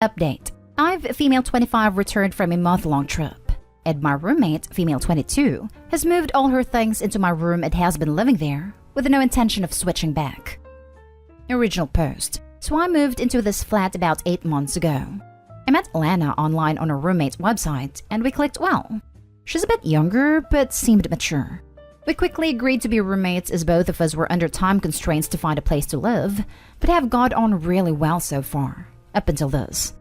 Update. I've female 25 returned from a month-long trip, and my roommate, female 22, has moved all her things into my room and has been living there with no intention of switching back. Original post. So I moved into this flat about 8 months ago. I met Lana online on her roommate's website and we clicked well. She's a bit younger but seemed mature. We quickly agreed to be roommates as both of us were under time constraints to find a place to live, but have got on really well so far, up until this.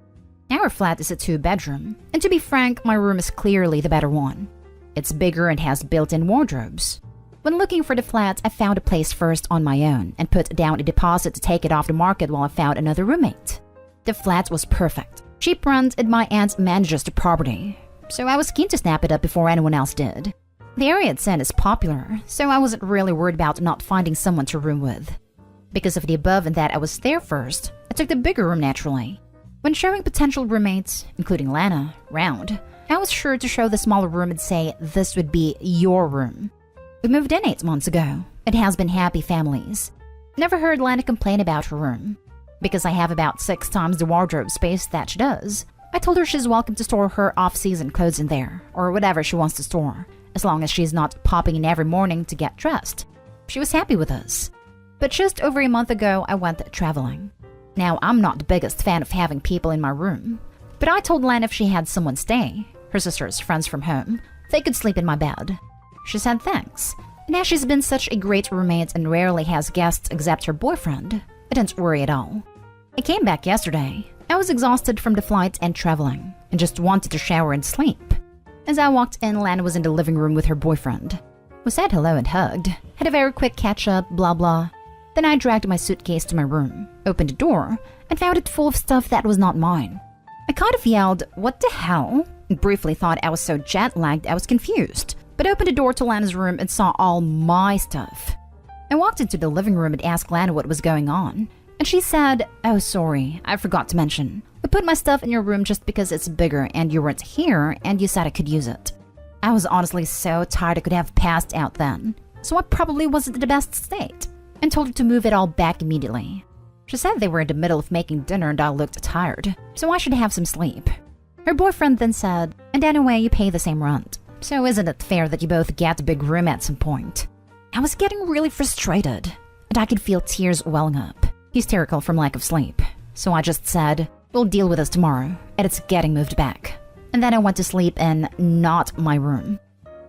Our flat is a 2-bedroom, and to be frank, my room is clearly the better one. It's bigger and has built-in wardrobes. When looking for the flat, I found a place first on my own and put down a deposit to take it off the market while I found another roommate. The flat was perfect. Cheap rent and my aunt manages the property, so I was keen to snap it up before anyone else did. The area it's in is popular, so I wasn't really worried about not finding someone to room with. Because of the above and that I was there first, I took the bigger room naturally. When showing potential roommates, including Lana, round, I was sure to show the smaller room and say this would be your room. We moved in 8 months ago. It has been happy families. Never heard Lana complain about her room. Because I have about 6 times the wardrobe space that she does, I told her she's welcome to store her off-season clothes in there, or whatever she wants to store, as long as she's not popping in every morning to get dressed. She was happy with us. But just over a month ago, I went traveling. Now, I'm not the biggest fan of having people in my room, but I told Lana if she had someone stay, her sister's friends from home, they could sleep in my bed. She said thanks. Now she's been such a great roommate and rarely has guests except her boyfriend. I didn't worry at all. I came back yesterday. I was exhausted from the flight and traveling, and just wanted to shower and sleep. As I walked in, Lana was in the living room with her boyfriend. We said hello and hugged, had a very quick catch-up, blah blah. Then I dragged my suitcase to my room, opened the door, and found it full of stuff that was not mine. I kind of yelled, "What the hell?" and briefly thought I was so jet-lagged I was confused, but opened the door to Lana's room and saw all my stuff. I walked into the living room and asked Lana what was going on, and she said, "Oh, sorry, I forgot to mention. We put my stuff in your room just because it's bigger and you weren't here and you said I could use it." I was honestly so tired I could have passed out then, so I probably wasn't in the best state, and told her to move it all back immediately. She said they were in the middle of making dinner and I looked tired, so I should have some sleep. Her boyfriend then said, "And anyway, you pay the same rent, so isn't it fair that you both get a big room at some point?" I was getting really frustrated, and I could feel tears welling up, hysterical from lack of sleep. So I just said, "We'll deal with this tomorrow, and it's getting moved back." And then I went to sleep in not my room.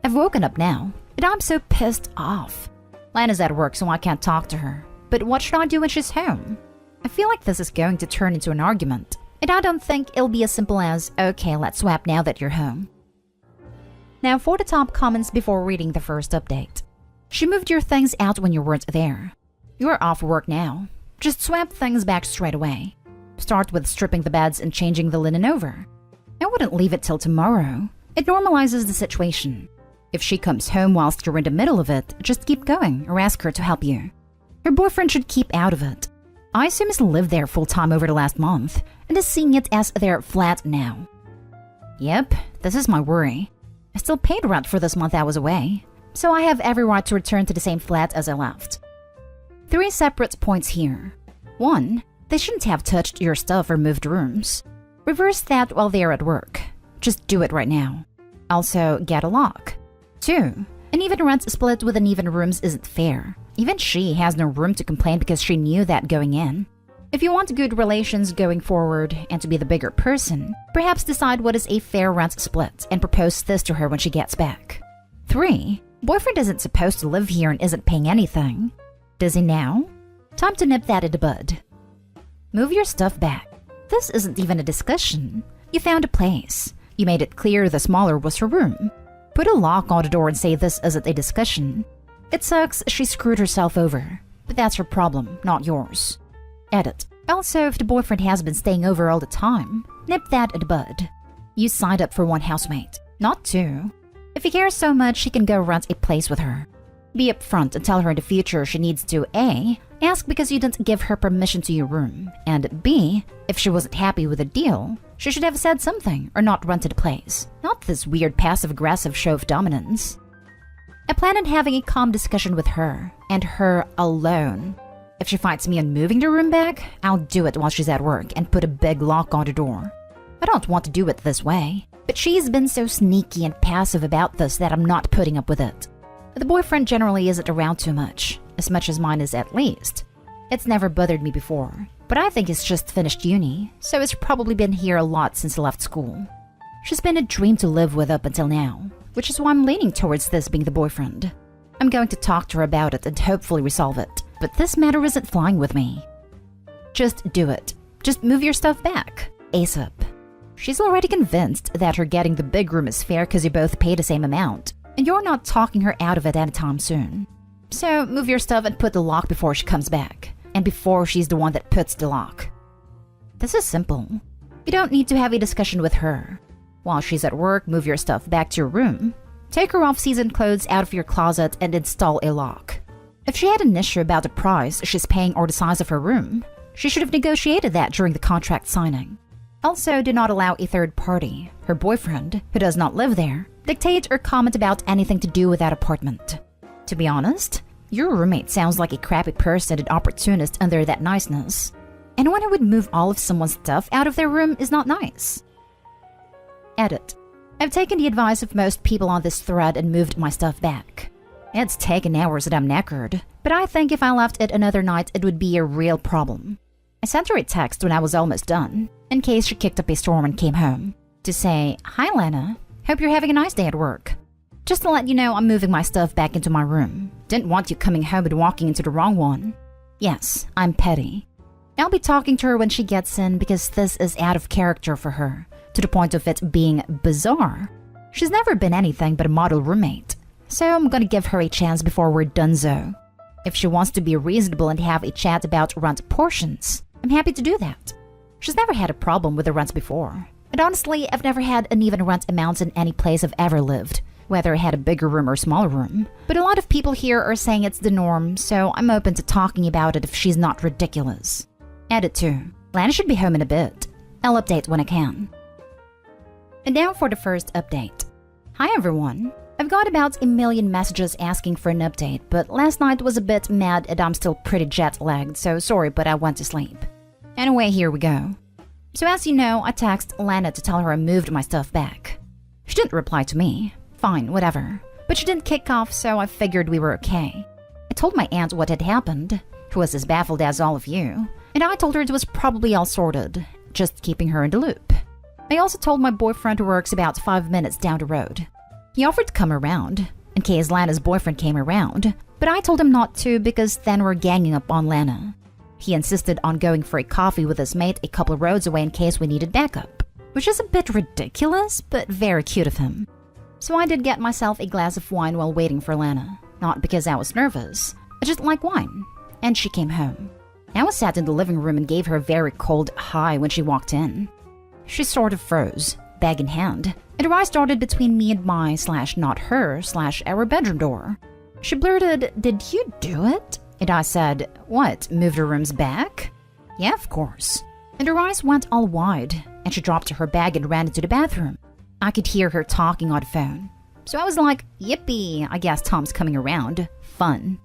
I've woken up now, and I'm so pissed off. Lana's at work, so I can't talk to her. But what should I do when she's home? I feel like this is going to turn into an argument, and I don't think it'll be as simple as, "Okay, let's swap now that you're home." Now for the top comments before reading the first update. She moved your things out when you weren't there. You're off work now. Just swap things back straight away. Start with stripping the beds and changing the linen over. I wouldn't leave it till tomorrow. It normalizes the situation. If she comes home whilst you're in the middle of it, just keep going or ask her to help you. Her boyfriend should keep out of it. I assume he's lived there full-time over the last month and is seeing it as their flat now. Yep, this is my worry. I still paid rent for this month I was away, so I have every right to return to the same flat as I left. 3 separate points here. 1. They shouldn't have touched your stuff or moved rooms. Reverse that while they're at work. Just do it right now. Also, get a lock. 2. An even rent split with uneven rooms isn't fair. Even she has no room to complain because she knew that going in. If you want good relations going forward and to be the bigger person, perhaps decide what is a fair rent split and propose this to her when she gets back. 3. Boyfriend isn't supposed to live here and isn't paying anything. Does he now? Time to nip that in the bud. Move your stuff back. This isn't even a discussion. You found a place. You made it clear the smaller was her room. Put a lock on the door and say this isn't a discussion. It sucks she screwed herself over, but that's her problem, not yours. Edit. Also, if the boyfriend has been staying over all the time, nip that in the bud. You signed up for 1 housemate, not 2. If he cares so much, he can go rent a place with her. Be upfront and tell her in the future she needs to A. Ask because you didn't give her permission to your room, and B. If she wasn't happy with the deal, she should have said something or not rented a place. Not this weird passive-aggressive show of dominance. I plan on having a calm discussion with her, and her alone. If she fights me on moving the room back, I'll do it while she's at work and put a big lock on the door. I don't want to do it this way, but she's been so sneaky and passive about this that I'm not putting up with it. The boyfriend generally isn't around too much as mine is at least. It's never bothered me before, but I think he's just finished uni, so it's probably been here a lot since he left school. She's been a dream to live with up until now, which is why I'm leaning towards this being the boyfriend. I'm going to talk to her about it and hopefully resolve it, but this matter isn't flying with me. Just do it. Just move your stuff back. ASAP. She's already convinced that her getting the big room is fair because you both pay the same amount, and you're not talking her out of it anytime soon. So move your stuff and put the lock before she comes back, and before she's the one that puts the lock. This is simple. You don't need to have a discussion with her. While she's at work, move your stuff back to your room. Take her off-season clothes out of your closet and install a lock. If she had an issue about the price she's paying or the size of her room, she should have negotiated that during the contract signing. Also, do not allow a third party, her boyfriend, who does not live there, dictate or comment about anything to do with that apartment. To be honest, your roommate sounds like a crappy person and opportunist under that niceness. Anyone who would move all of someone's stuff out of their room is not nice. Edit. I've taken the advice of most people on this thread and moved my stuff back. It's taken hours and I'm knackered, but I think if I left it another night it would be a real problem. I sent her a text when I was almost done, in case she kicked up a storm and came home, to say, "Hi Lana, hope you're having a nice day at work. Just to let you know I'm moving my stuff back into my room. Didn't want you coming home and walking into the wrong one. Yes, I'm petty. I'll be talking to her when she gets in because this is out of character for her, to the point of it being bizarre. She's never been anything but a model roommate, so I'm gonna give her a chance before we're donezo. If she wants to be reasonable and have a chat about rent portions, I'm happy to do that. She's never had a problem with the rent before, and honestly, I've never had uneven rent amounts in any place I've ever lived, whether I had a bigger room or smaller room. But a lot of people here are saying it's the norm, so I'm open to talking about it if she's not ridiculous. Edit 2. Lana should be home in a bit. I'll update when I can. And now for the first update. Hi everyone. I've got about a million messages asking for an update, but last night was a bit mad and I'm still pretty jet-lagged, so sorry but I went to sleep. Anyway, here we go. So as you know, I texted Lana to tell her I moved my stuff back. She didn't reply to me. Fine, whatever. But she didn't kick off, so I figured we were okay. I told my aunt what had happened, who was as baffled as all of you, and I told her it was probably all sorted, just keeping her in the loop. I also told my boyfriend who works about 5 minutes down the road. He offered to come around, in case Lana's boyfriend came around, but I told him not to because then we're ganging up on Lana. He insisted on going for a coffee with his mate a couple roads away in case we needed backup, which is a bit ridiculous, but very cute of him. So I did get myself a glass of wine while waiting for Lana, not because I was nervous, I just like wine, and she came home. I was sat in the living room and gave her a very cold hi when she walked in. She sort of froze, bag in hand, and her eye started between me and my /not her /our bedroom door. She blurted, "Did you do it?" And I said, "What, moved her rooms back?" "Yeah, of course." And her eyes went all wide, and she dropped her bag and ran into the bathroom. I could hear her talking on the phone. So I was like, yippee, I guess Tom's coming around. Fun.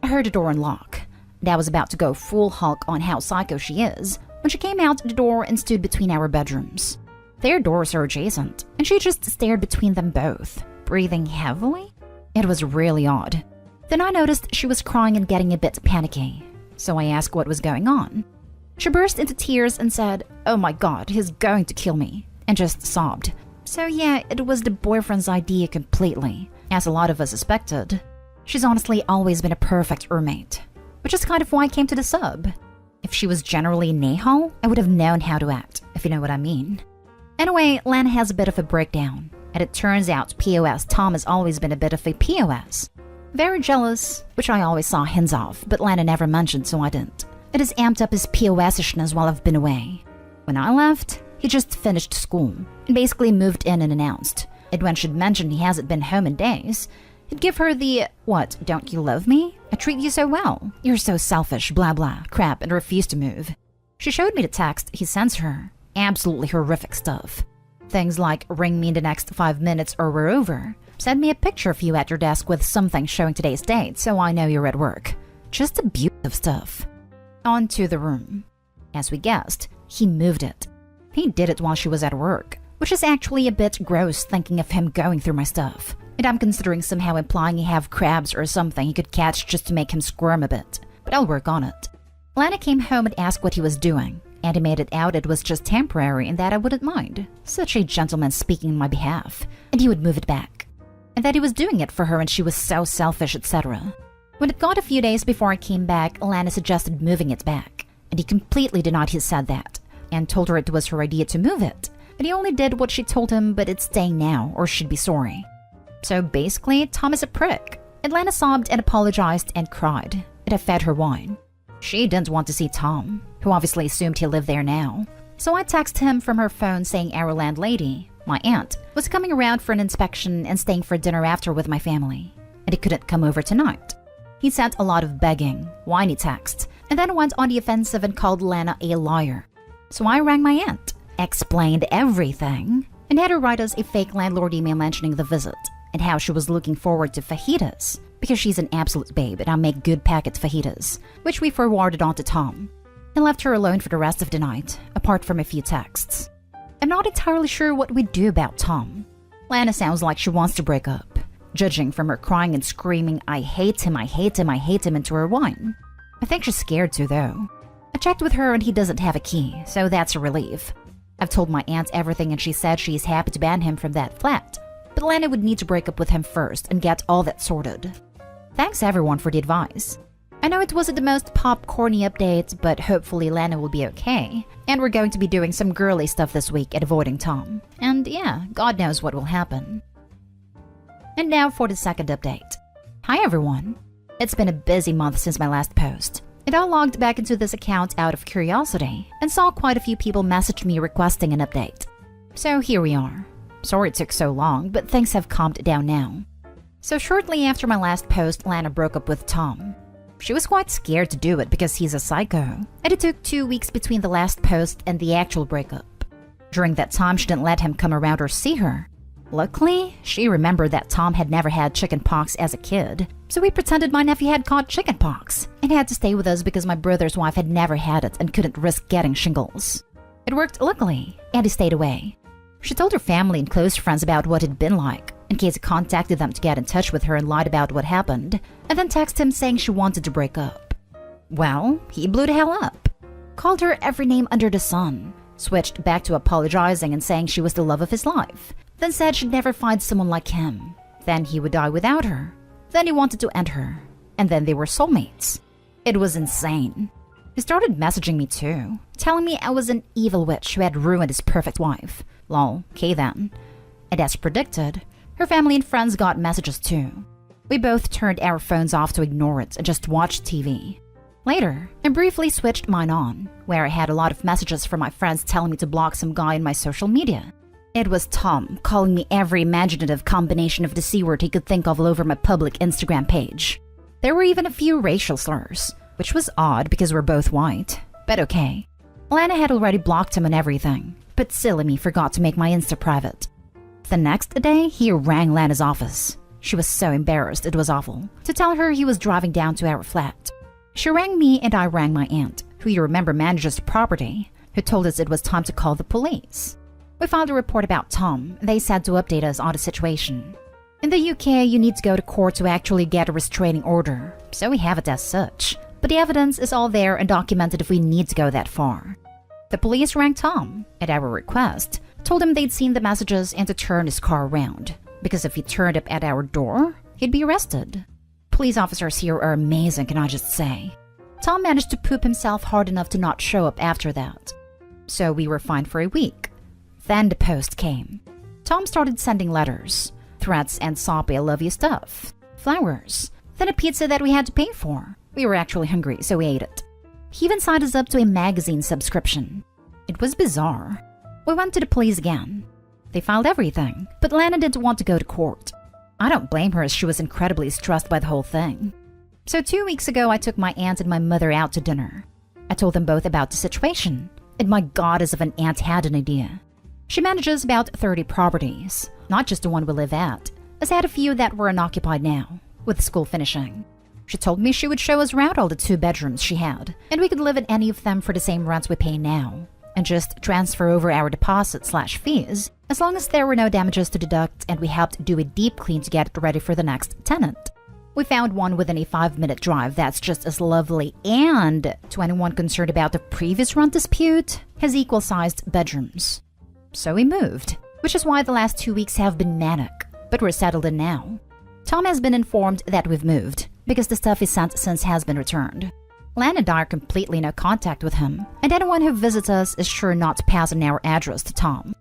I heard the door unlock, and I was about to go full Hulk on how psycho she is when she came out the door and stood between our bedrooms. Their doors are adjacent, and she just stared between them both, breathing heavily. It was really odd. Then I noticed she was crying and getting a bit panicky, so I asked what was going on. She burst into tears and said, "Oh my god, he's going to kill me," and just sobbed. So yeah, it was the boyfriend's idea completely, as a lot of us suspected. She's honestly always been a perfect roommate, which is kind of why I came to the sub. If she was generally Nehal, I would have known how to act, if you know what I mean. Anyway, Lana has a bit of a breakdown, and it turns out POS Tom has always been a bit of a POS. Very jealous, which I always saw hints of, but Lana never mentioned, so I didn't. It has amped up his POS-ishness while I've been away. When I left, he just finished school and basically moved in and announced. And when she'd mentioned he hasn't been home in days, he'd give her the, "What, don't you love me? I treat you so well. You're so selfish, blah blah, crap," and refused to move. She showed me the text he sends her. Absolutely horrific stuff. Things like, "Ring me in the next 5 minutes or we're over. Send me a picture of you at your desk with something showing today's date so I know you're at work." Just abusive stuff. Onto the room. As we guessed, he moved it. He did it while she was at work, which is actually a bit gross thinking of him going through my stuff. And I'm considering somehow implying he have crabs or something he could catch just to make him squirm a bit. But I'll work on it. Lana came home and asked what he was doing, and he made it out it was just temporary and that I wouldn't mind. Such a gentleman speaking on my behalf, and he would move it back. And that he was doing it for her and she was so selfish, etc. When it got a few days before I came back, Lana suggested moving it back. And he completely denied he said that, and told her it was her idea to move it. But he only did what she told him, but it's staying now or she'd be sorry. So basically, Tom is a prick. Atlanta sobbed and apologized and cried, and I fed her wine. She didn't want to see Tom, who obviously assumed he lived there now. So I texted him from her phone saying our landlady, my aunt, was coming around for an inspection and staying for dinner after with my family, and he couldn't come over tonight. He sent a lot of begging, whiny texts, and then went on the offensive and called Lana a liar. So I rang my aunt, explained everything, and had her write us a fake landlord email mentioning the visit and how she was looking forward to fajitas because she's an absolute babe and I make good packet fajitas, which we forwarded on to Tom, and left her alone for the rest of the night, apart from a few texts. I'm not entirely sure what we'd do about Tom. Lana sounds like she wants to break up, judging from her crying and screaming, I hate him, I hate him, I hate him into her wine. I think she's scared too, though. I checked with her and he doesn't have a key, so that's a relief. I've told my aunt everything and she said she's happy to ban him from that flat, but Lana would need to break up with him first and get all that sorted. Thanks everyone for the advice. I know it wasn't the most popcorny update, but hopefully Lana will be okay, and we're going to be doing some girly stuff this week at avoiding Tom. And yeah, God knows what will happen. And now for the second update. Hi everyone. It's been a busy month since my last post, and I logged back into this account out of curiosity and saw quite a few people message me requesting an update. So here we are. Sorry it took so long, but things have calmed down now. So shortly after my last post, Lana broke up with Tom. She was quite scared to do it because he's a psycho, and it took 2 weeks between the last post and the actual breakup. During that time, she didn't let him come around or see her. Luckily, she remembered that Tom had never had chickenpox as a kid, so we pretended my nephew had caught chickenpox and had to stay with us because my brother's wife had never had it and couldn't risk getting shingles. It worked luckily, and he stayed away. She told her family and close friends about what it'd been like, in case he contacted them to get in touch with her and lied about what happened, and then texted him saying she wanted to break up. Well, he blew the hell up. Called her every name under the sun, switched back to apologizing and saying she was the love of his life, then said she'd never find someone like him, then he would die without her, then he wanted to end her, and then they were soulmates. It was insane. He started messaging me too, telling me I was an evil witch who had ruined his perfect wife. Lol, okay then. And as predicted, her family and friends got messages too. We both turned our phones off to ignore it and just watched TV. Later, I briefly switched mine on, where I had a lot of messages from my friends telling me to block some guy on my social media. It was Tom calling me every imaginative combination of the C word he could think of all over my public Instagram page. There were even a few racial slurs, which was odd because we're both white, but okay. Lana had already blocked him on everything, but silly me forgot to make my Insta private. The next day, he rang Lana's office. She was so embarrassed, it was awful, to tell her he was driving down to our flat. She rang me and I rang my aunt, who you remember manages the property, who told us it was time to call the police. We filed a report about Tom. They said to update us on the situation. In the UK, you need to go to court to actually get a restraining order, so we have it as such. But the evidence is all there and documented if we need to go that far. The police rang Tom, at our request, told him they'd seen the messages and to turn his car around, because if he turned up at our door, he'd be arrested. Police officers here are amazing, can I just say. Tom managed to poop himself hard enough to not show up after that. So we were fine for a week. Then the post came. Tom started sending letters, threats and soppy I love you stuff, flowers, then a pizza that we had to pay for. We were actually hungry, so we ate it. He even signed us up to a magazine subscription. It was bizarre. We went to the police again. They filed everything, but Lana didn't want to go to court. I don't blame her as she was incredibly stressed by the whole thing. So 2 weeks ago, I took my aunt and my mother out to dinner. I told them both about the situation, and my god, as if an aunt had an idea. She manages about 30 properties, not just the one we live at, as I had a few that were unoccupied now, with school finishing. She told me she would show us around all the 2 bedrooms she had, and we could live in any of them for the same rents we pay now, and just transfer over our deposit/fees as long as there were no damages to deduct and we helped do a deep clean to get it ready for the next tenant. We found one within a 5-minute drive that's just as lovely, and to anyone concerned about the previous rent dispute, has equal-sized bedrooms. So we moved, which is why the last 2 weeks have been manic, but we're settled in now. Tom has been informed that we've moved, because the stuff he sent since has been returned. Lan and I are completely no contact with him, and anyone who visits us is sure not to pass on our address to Tom.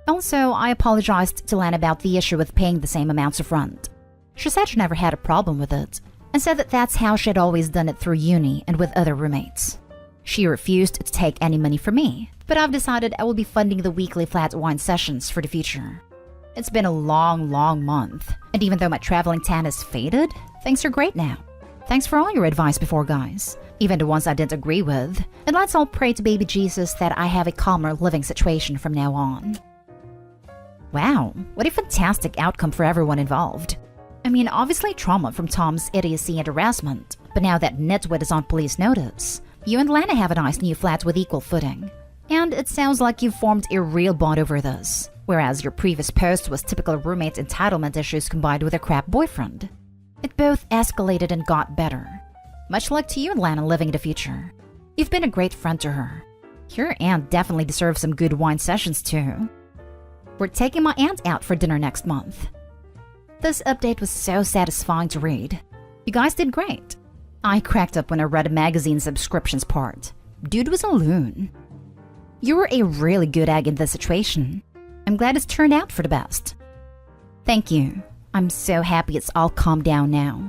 Also, I apologized to Lan about the issue with paying the same amounts of rent. She said she never had a problem with it, and said that that's how she had always done it through uni and with other roommates. She refused to take any money from me, but I've decided I will be funding the weekly flat wine sessions for the future. It's been a long month, and even though my traveling tan has faded, things are great now. Thanks for all your advice before, guys, even the ones I didn't agree with, and let's all pray to baby Jesus that I have a calmer living situation from now on. Wow, what a fantastic outcome for everyone involved. I mean, obviously trauma from Tom's idiocy and harassment, but now that nitwit is on police notice, you and Lana have a nice new flat with equal footing. And it sounds like you've formed a real bond over this, whereas your previous post was typical roommate entitlement issues combined with a crap boyfriend. It both escalated and got better. Much luck to you and Lana living in the future. You've been a great friend to her. Your aunt definitely deserves some good wine sessions too. We're taking my aunt out for dinner next month. This update was so satisfying to read. You guys did great. I cracked up when I read a magazine subscriptions part. Dude was a loon. You were a really good egg in this situation. I'm glad it's turned out for the best. Thank you. I'm so happy it's all calmed down now.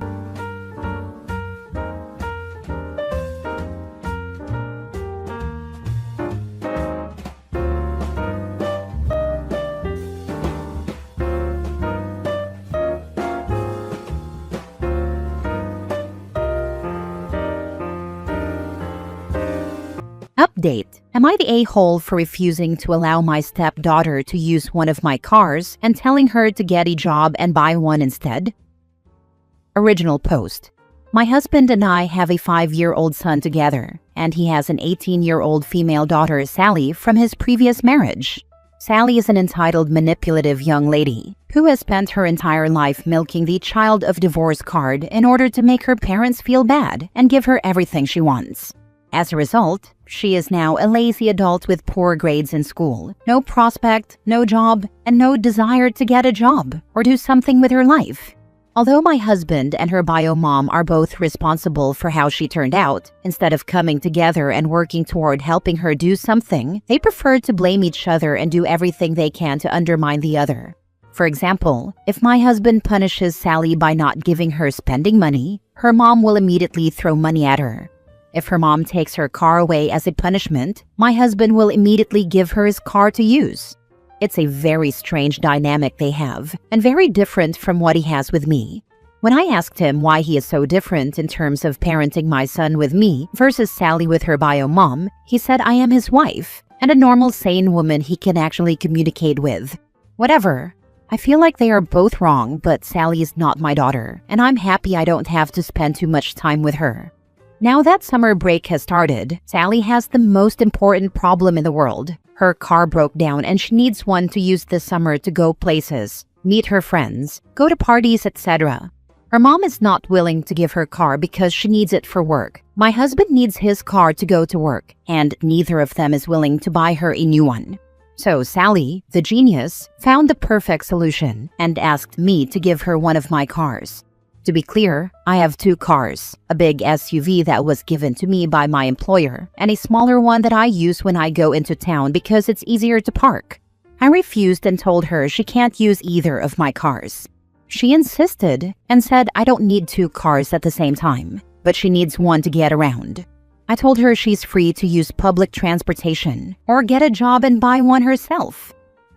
Update. Am I the a-hole for refusing to allow my stepdaughter to use one of my cars and telling her to get a job and buy one instead? Original post. My husband and I have a 5-year-old son together, and he has an 18-year-old female daughter, Sally, from his previous marriage. Sally is an entitled, manipulative young lady who has spent her entire life milking the child of divorce card in order to make her parents feel bad and give her everything she wants. As a result, she is now a lazy adult with poor grades in school, no prospect, no job, and no desire to get a job or do something with her life. Although my husband and her bio mom are both responsible for how she turned out, instead of coming together and working toward helping her do something, they prefer to blame each other and do everything they can to undermine the other. For example, if my husband punishes Sally by not giving her spending money, her mom will immediately throw money at her. If her mom takes her car away as a punishment, my husband will immediately give her his car to use. It's a very strange dynamic they have, and very different from what he has with me. When I asked him why he is so different in terms of parenting my son with me versus Sally with her bio mom, he said I am his wife, and a normal, sane woman he can actually communicate with. Whatever. I feel like they are both wrong, but Sally is not my daughter, and I'm happy I don't have to spend too much time with her. Now that summer break has started, Sally has the most important problem in the world. Her car broke down and she needs one to use this summer to go places, meet her friends, go to parties, etc. Her mom is not willing to give her car because she needs it for work. My husband needs his car to go to work, and neither of them is willing to buy her a new one. So Sally, the genius, found the perfect solution and asked me to give her one of my cars. To be clear, I have 2 cars, a big SUV that was given to me by my employer, and a smaller one that I use when I go into town because it's easier to park. I refused and told her she can't use either of my cars. She insisted and said I don't need 2 cars at the same time, but she needs one to get around. I told her she's free to use public transportation or get a job and buy one herself.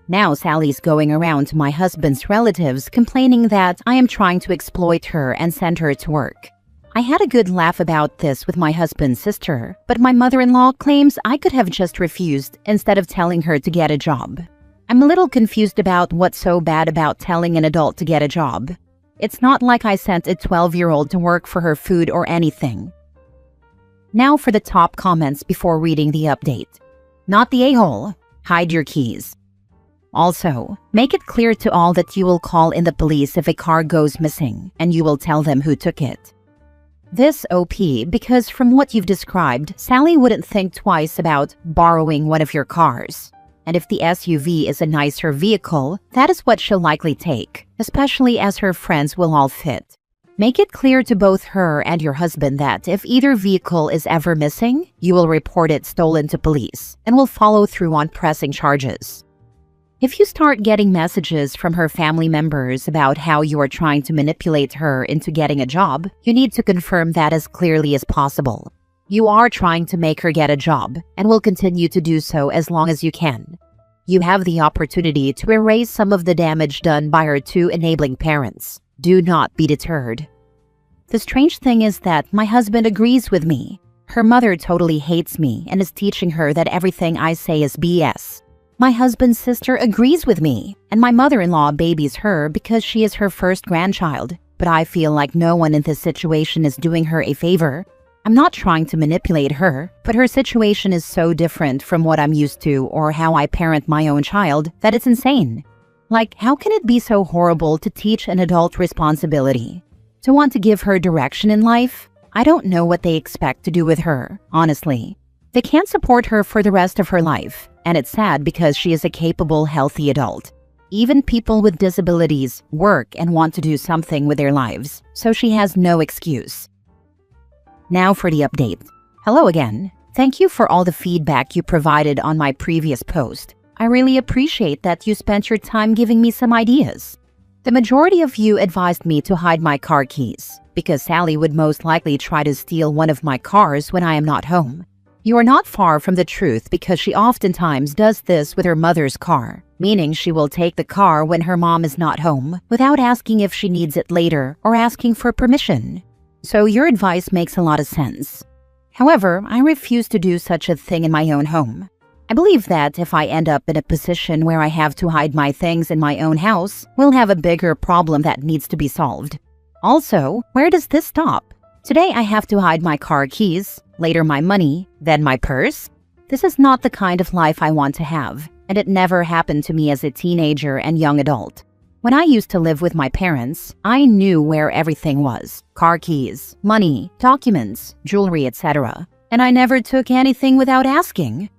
Now Sally's going around to my husband's relatives complaining that I am trying to exploit her and send her to work. I had a good laugh about this with my husband's sister, but my mother-in-law claims I could have just refused instead of telling her to get a job. I'm a little confused about what's so bad about telling an adult to get a job. It's not like I sent a 12-year-old to work for her food or anything. Now for the top comments before reading the update. Not the a-hole. Hide your keys. Also, make it clear to all that you will call in the police if a car goes missing, and you will tell them who took it. This OP because from what you've described, Sally wouldn't think twice about borrowing one of your cars. And if the SUV is a nicer vehicle, that is what she'll likely take, especially as her friends will all fit. Make it clear to both her and your husband that if either vehicle is ever missing, you will report it stolen to police and will follow through on pressing charges. If you start getting messages from her family members about how you are trying to manipulate her into getting a job, you need to confirm that as clearly as possible. You are trying to make her get a job and will continue to do so as long as you can. You have the opportunity to erase some of the damage done by her two enabling parents. Do not be deterred. The strange thing is that my husband agrees with me. Her mother totally hates me and is teaching her that everything I say is BS. My husband's sister agrees with me, and my mother-in-law babies her because she is her first grandchild. But I feel like no one in this situation is doing her a favor. I'm not trying to manipulate her, but her situation is so different from what I'm used to or how I parent my own child that it's insane. Like, how can it be so horrible to teach an adult responsibility? To want to give her direction in life? I don't know what they expect to do with her, honestly. They can't support her for the rest of her life, and it's sad because she is a capable, healthy adult. Even people with disabilities work and want to do something with their lives, so she has no excuse. Now for the update. Hello again. Thank you for all the feedback you provided on my previous post. I really appreciate that you spent your time giving me some ideas. The majority of you advised me to hide my car keys, because Sally would most likely try to steal one of my cars when I am not home. You are not far from the truth because she oftentimes does this with her mother's car, meaning she will take the car when her mom is not home without asking if she needs it later or asking for permission. So your advice makes a lot of sense. However, I refuse to do such a thing in my own home. I believe that if I end up in a position where I have to hide my things in my own house, we'll have a bigger problem that needs to be solved. Also, where does this stop? Today I have to hide my car keys, later my money, then my purse. This is not the kind of life I want to have, and it never happened to me as a teenager and young adult. When I used to live with my parents, I knew where everything was. Car keys, money, documents, jewelry, etc. And I never took anything without asking.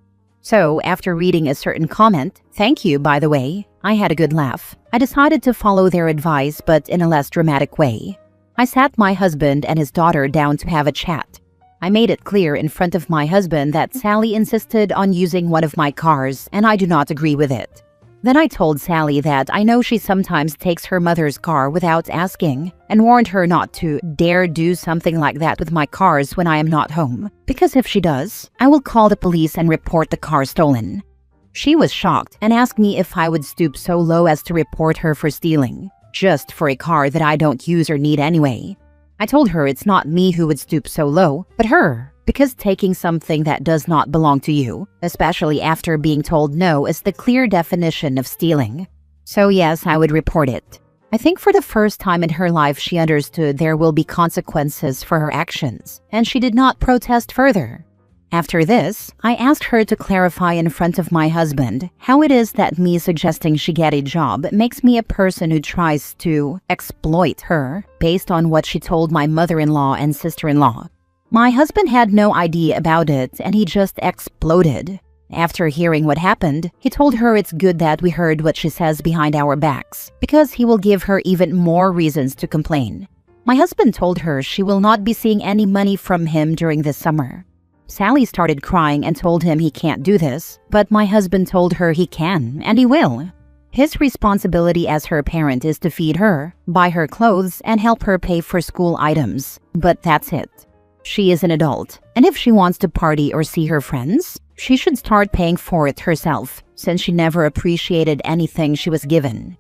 So, after reading a certain comment, thank you by the way, I had a good laugh. I decided to follow their advice but in a less dramatic way. I sat my husband and his daughter down to have a chat. I made it clear in front of my husband that Sally insisted on using one of my cars and I do not agree with it. Then I told Sally that I know she sometimes takes her mother's car without asking and warned her not to dare do something like that with my cars when I am not home, because if she does, I will call the police and report the car stolen. She was shocked and asked me if I would stoop so low as to report her for stealing, just for a car that I don't use or need anyway. I told her it's not me who would stoop so low, but her. Because taking something that does not belong to you, especially after being told no, is the clear definition of stealing. So yes, I would report it. I think for the first time in her life she understood there will be consequences for her actions, and she did not protest further. After this, I asked her to clarify in front of my husband how it is that me suggesting she get a job makes me a person who tries to exploit her based on what she told my mother-in-law and sister-in-law. My husband had no idea about it and he just exploded. After hearing what happened, he told her it's good that we heard what she says behind our backs, because he will give her even more reasons to complain. My husband told her she will not be seeing any money from him during this summer. Sally started crying and told him he can't do this, but my husband told her he can and he will. His responsibility as her parent is to feed her, buy her clothes, and help her pay for school items, but that's it. She is an adult, and if she wants to party or see her friends, she should start paying for it herself, since she never appreciated anything she was given.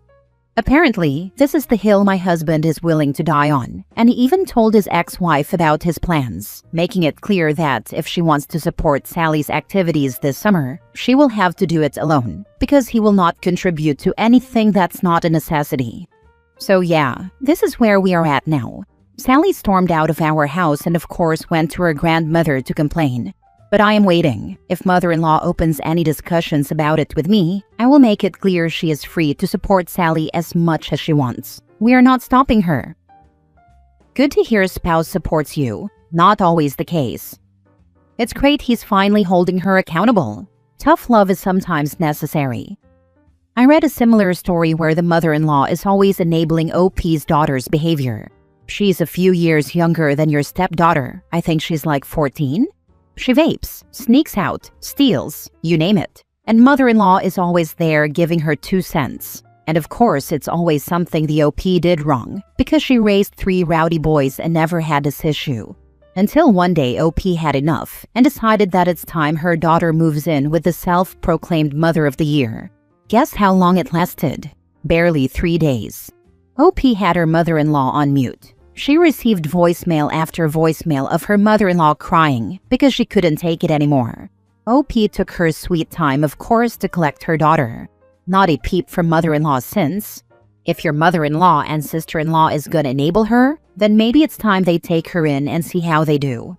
Apparently, this is the hill my husband is willing to die on, and he even told his ex-wife about his plans, making it clear that if she wants to support Sally's activities this summer, she will have to do it alone, because he will not contribute to anything that's not a necessity. So yeah, this is where we are at now. Sally stormed out of our house and of course went to her grandmother to complain. But I am waiting. If mother-in-law opens any discussions about it with me, I will make it clear she is free to support Sally as much as she wants. We are not stopping her. Good to hear spouse supports you. Not always the case. It's great he's finally holding her accountable. Tough love is sometimes necessary. I read a similar story where the mother-in-law is always enabling OP's daughter's behavior. She's a few years younger than your stepdaughter. I think she's like 14. She vapes, sneaks out, steals, you name it. And mother-in-law is always there giving her 2 cents. And of course, it's always something the OP did wrong, because she raised 3 rowdy boys and never had this issue. Until one day OP had enough and decided that it's time her daughter moves in with the self-proclaimed Mother of the Year. Guess how long it lasted? Barely 3 days. OP had her mother-in-law on mute. She received voicemail after voicemail of her mother-in-law crying because she couldn't take it anymore. OP took her sweet time, of course, to collect her daughter. Not a peep from mother-in-law since. If your mother-in-law and sister-in-law is gonna enable her, then maybe it's time they take her in and see how they do.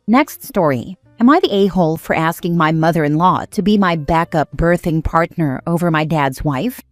Next story. Am I the a-hole for asking my mother-in-law to be my backup birthing partner over my dad's wife?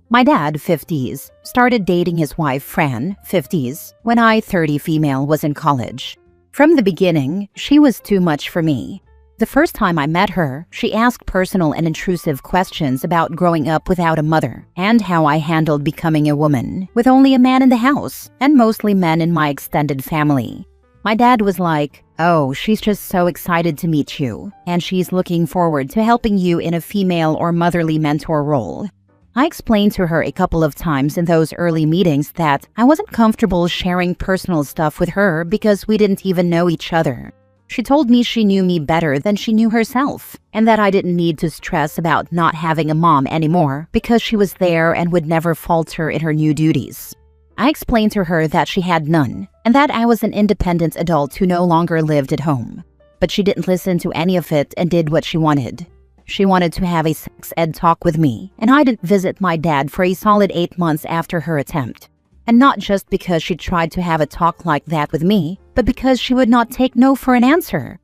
My dad, 50s, started dating his wife, Fran, 50s, when I, 30 female, was in college. From the beginning, she was too much for me. The first time I met her, she asked personal and intrusive questions about growing up without a mother and how I handled becoming a woman with only a man in the house and mostly men in my extended family. My dad was like, "Oh, she's just so excited to meet you, and she's looking forward to helping you in a female or motherly mentor role." I explained to her a couple of times in those early meetings that I wasn't comfortable sharing personal stuff with her because we didn't even know each other. She told me she knew me better than she knew herself, and that I didn't need to stress about not having a mom anymore because she was there and would never falter in her new duties. I explained to her that she had none, and that I was an independent adult who no longer lived at home. But she didn't listen to any of it and did what she wanted. She wanted to have a sex ed talk with me, and I didn't visit my dad for a solid 8 months after her attempt. And not just because she tried to have a talk like that with me, but because she would not take no for an answer.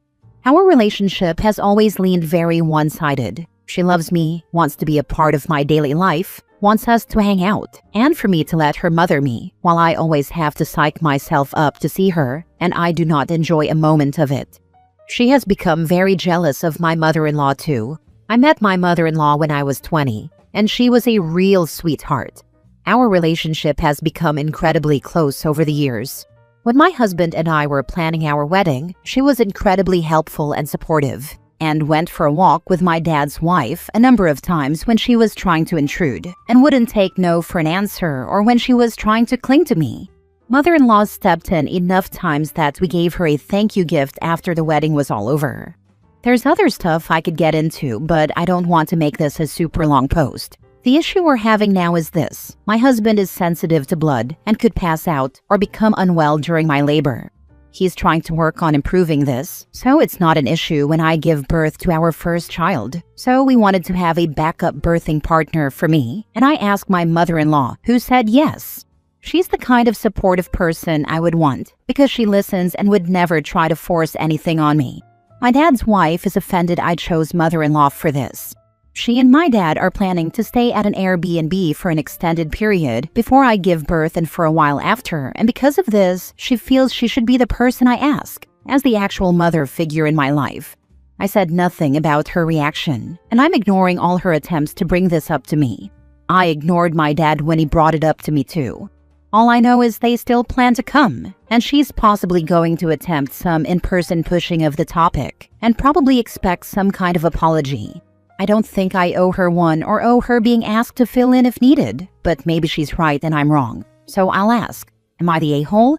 Our relationship has always leaned very one-sided. She loves me, wants to be a part of my daily life, wants us to hang out, and for me to let her mother me, while I always have to psych myself up to see her, and I do not enjoy a moment of it. She has become very jealous of my mother-in-law too. I met my mother-in-law when I was 20, and she was a real sweetheart. Our relationship has become incredibly close over the years. When my husband and I were planning our wedding, she was incredibly helpful and supportive, and went for a walk with my dad's wife a number of times when she was trying to intrude, and wouldn't take no for an answer or when she was trying to cling to me. Mother-in-law stepped in enough times that we gave her a thank you gift after the wedding was all over. There's other stuff I could get into, but I don't want to make this a super long post. The issue we're having now is this. My husband is sensitive to blood and could pass out or become unwell during my labor. He's trying to work on improving this, so it's not an issue when I give birth to our first child. So we wanted to have a backup birthing partner for me, and I asked my mother-in-law, who said yes. She's the kind of supportive person I would want because she listens and would never try to force anything on me. My dad's wife is offended I chose mother-in-law for this. She and my dad are planning to stay at an Airbnb for an extended period before I give birth and for a while after, and because of this, she feels she should be the person I ask, as the actual mother figure in my life. I said nothing about her reaction, and I'm ignoring all her attempts to bring this up to me. I ignored my dad when he brought it up to me too. All I know is they still plan to come, and she's possibly going to attempt some in-person pushing of the topic, and probably expect some kind of apology. I don't think I owe her one or owe her being asked to fill in if needed, but maybe she's right and I'm wrong. So I'll ask, am I the a-hole?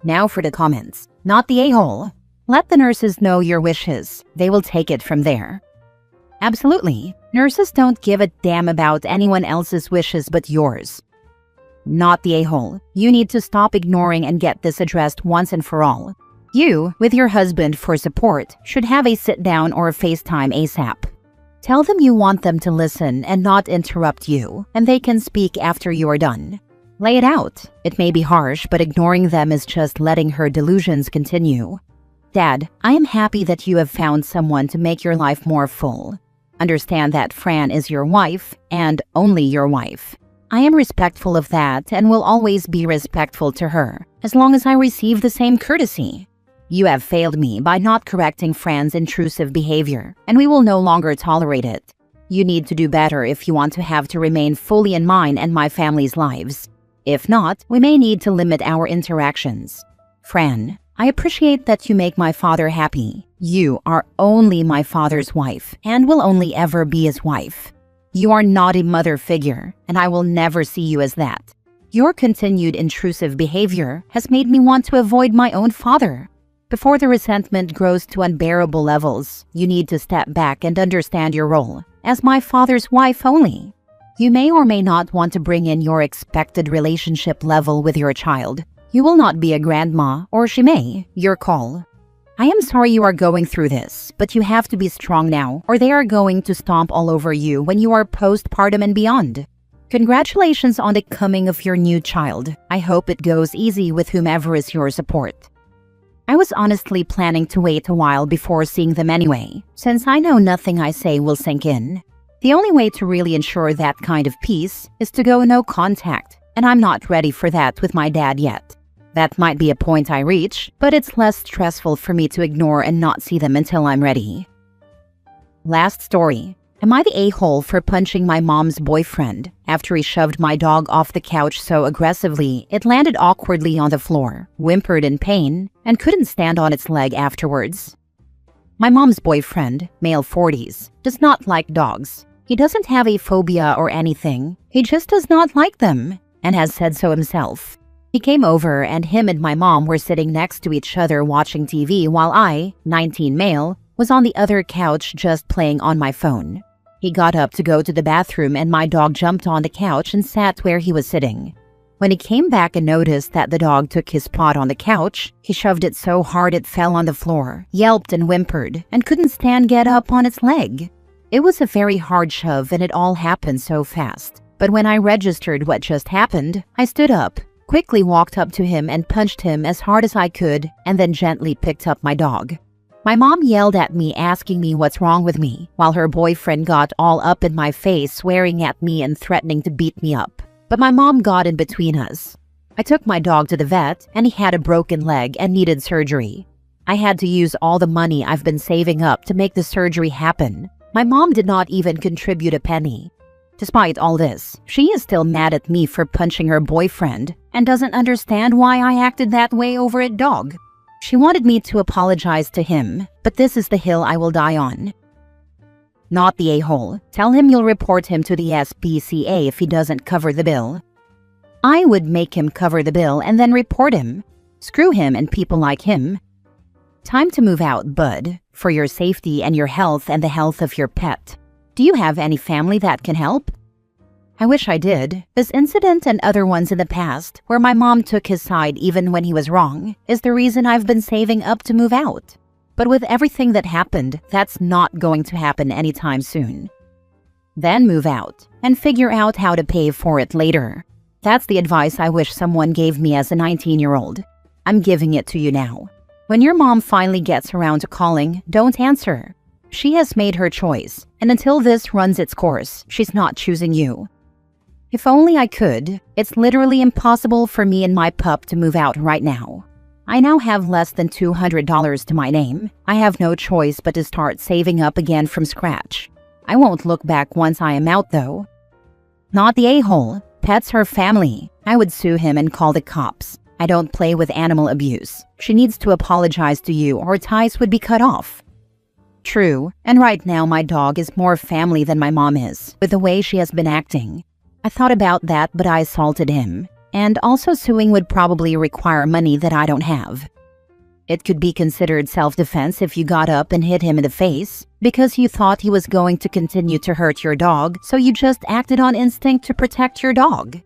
Now for the comments. Not the a-hole. Let the nurses know your wishes. They will take it from there. Absolutely. Nurses don't give a damn about anyone else's wishes but yours. Not the a-hole. You need to stop ignoring and get this addressed once and for all. You, with your husband for support, should have a sit-down or a FaceTime ASAP. Tell them you want them to listen and not interrupt you, and they can speak after you are done. Lay it out. It may be harsh, but ignoring them is just letting her delusions continue. Dad, I am happy that you have found someone to make your life more full. Understand that Fran is your wife, and only your wife. I am respectful of that and will always be respectful to her, as long as I receive the same courtesy. You have failed me by not correcting Fran's intrusive behavior, and we will no longer tolerate it. You need to do better if you want to remain fully in mine and my family's lives. If not, we may need to limit our interactions. Fran, I appreciate that you make my father happy. You are only my father's wife and will only ever be his wife. You are not a mother figure, and I will never see you as that. Your continued intrusive behavior has made me want to avoid my own father. Before the resentment grows to unbearable levels, you need to step back and understand your role as my father's wife only. You may or may not want to bring in your expected relationship level with your child. You will not be a grandma, or she may. Your call. I am sorry you are going through this, but you have to be strong now, or they are going to stomp all over you when you are postpartum and beyond. Congratulations on the coming of your new child. I hope it goes easy with whomever is your support. I was honestly planning to wait a while before seeing them anyway, since I know nothing I say will sink in. The only way to really ensure that kind of peace is to go no contact, and I'm not ready for that with my dad yet. That might be a point I reach, but it's less stressful for me to ignore and not see them until I'm ready. Last story. Am I the a-hole for punching my mom's boyfriend after he shoved my dog off the couch so aggressively it landed awkwardly on the floor, whimpered in pain, and couldn't stand on its leg afterwards? My mom's boyfriend, male 40s, does not like dogs. He doesn't have a phobia or anything. He just does not like them, and has said so himself. He came over and him and my mom were sitting next to each other watching TV while I, 19 male, was on the other couch just playing on my phone. He got up to go to the bathroom and my dog jumped on the couch and sat where he was sitting. When he came back and noticed that the dog took his spot on the couch, he shoved it so hard it fell on the floor, yelped and whimpered, and couldn't get up on its leg. It was a very hard shove and it all happened so fast. But when I registered what just happened, I stood up, quickly walked up to him and punched him as hard as I could, and then gently picked up my dog. My mom yelled at me asking me what's wrong with me, while her boyfriend got all up in my face swearing at me and threatening to beat me up. But my mom got in between us. I took my dog to the vet and he had a broken leg and needed surgery. I had to use all the money I've been saving up to make the surgery happen. My mom did not even contribute a penny. Despite all this, she is still mad at me for punching her boyfriend and doesn't understand why I acted that way over a dog. She wanted me to apologize to him, but this is the hill I will die on. Not the a-hole. Tell him you'll report him to the SPCA if he doesn't cover the bill. I would make him cover the bill and then report him. Screw him and people like him. Time to move out, bud, for your safety and your health and the health of your pet. Do you have any family that can help? I wish I did. This incident and other ones in the past, where my mom took his side even when he was wrong, is the reason I've been saving up to move out. But with everything that happened, that's not going to happen anytime soon. Then move out, and figure out how to pay for it later. That's the advice I wish someone gave me as a 19-year-old. I'm giving it to you now. When your mom finally gets around to calling, don't answer. She has made her choice, and until this runs its course, she's not choosing you. If only I could. It's literally impossible for me and my pup to move out right now. I now have less than $200 to my name. I have no choice but to start saving up again from scratch. I won't look back once I am out, though. Not the a-hole. Pets are family. I would sue him and call the cops. I don't play with animal abuse. She needs to apologize to you or ties would be cut off. True, and right now my dog is more family than my mom is, with the way she has been acting. I thought about that, but I assaulted him. And also suing would probably require money that I don't have. It could be considered self-defense if you got up and hit him in the face, because you thought he was going to continue to hurt your dog, so you just acted on instinct to protect your dog.